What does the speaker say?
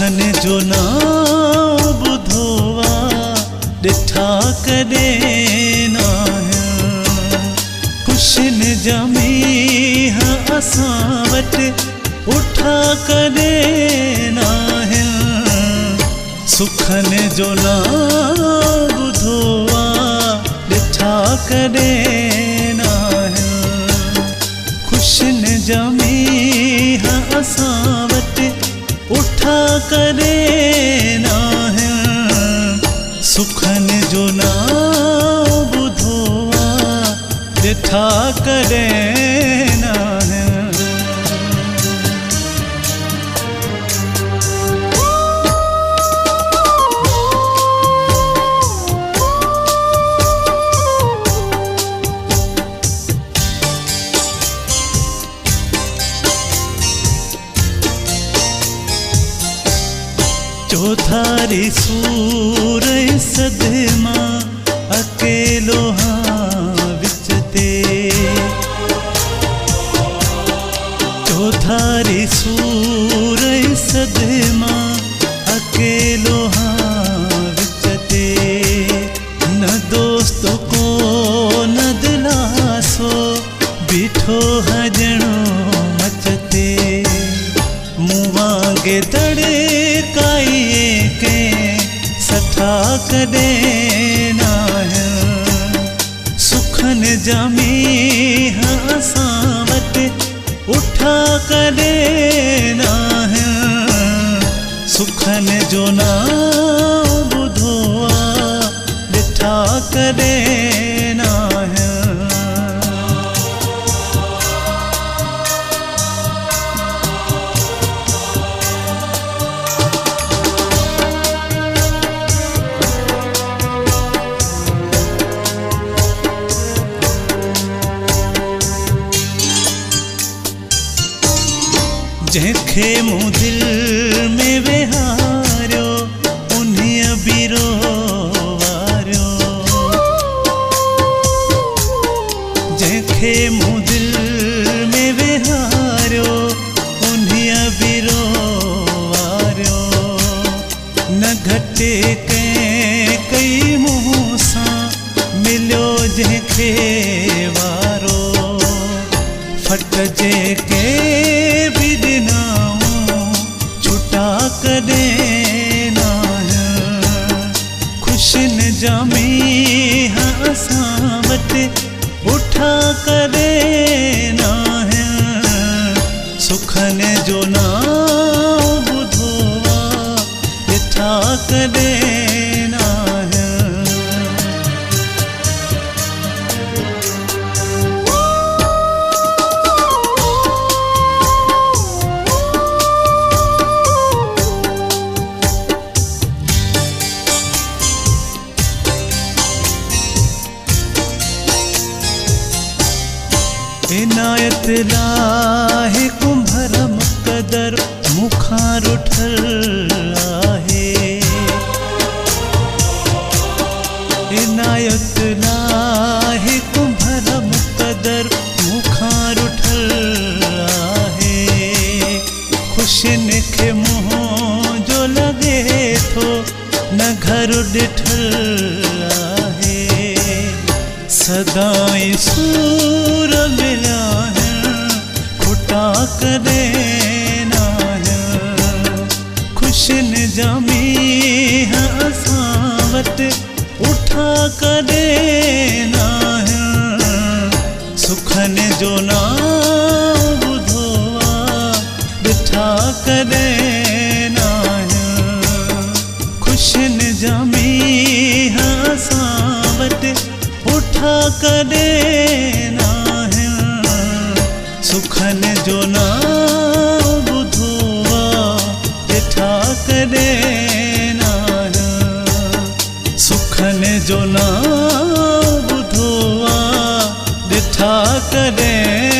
सुखन जो ना बुधोवा ॾिठा कॾहिं न खुशिन जमी असां वटि उठा कॾहिं न सुखन जो ना बुधोवा ॾिठा कॾहिं न खुशिन जमी असां वटि उठा कॾहिं न सुखन जो ना बुधोवा ॾिठा कॾहिं न चौधारी सूर सदमा अकेलो हाँ विच ते चौधारी सूर सदमा अकेलो हाँ विच ते न दोस्त को न दिलासो बीठो हजणो मचते मुँह वांगे तड़काइए के सठा कॾहिं न सुखन जमी असां वटि उठा कॾहिं न सुखन जो ना बुधोवा ॾिठा कॾहिं न जंहिंखे मूं दिल में विहारियो उन्हीअ बीरो वारियो जंहिंखे मूं दिल में विहारियो उन्हीअ बीरो वारियो न घटि कंहिं कई मुंहुं सां मिलियो जंहिंखे वारो फट जेके छुटा कॾहिं न खुशिन जमी असां वटि उठा कॾहिं न सुखन जो ना बुधोवा ॾिठा कॾहिं न इनायत लाहे कुंभर मुक़दर मुखां रुठल आहे इनायत लाहे कुंभर मुक़दर मुखां रुठल आहे खुशिन खे मुंहुं जो लॻे थो न घर ॾिठल आहे सदाई सूर मिलिया खुटा कॾहिं न खुशिन जमी असां वटि उठा कॾहिं न सुखन जो ना बुधोवा ॾिठा कॾहिं न खुशिन जमी असां वटि उठा कॾहिं न सुखन जो ना बुधोवा ॾिठा कॾहिं न सुखन जो ना बुधोवा ॾिठा कॾहिं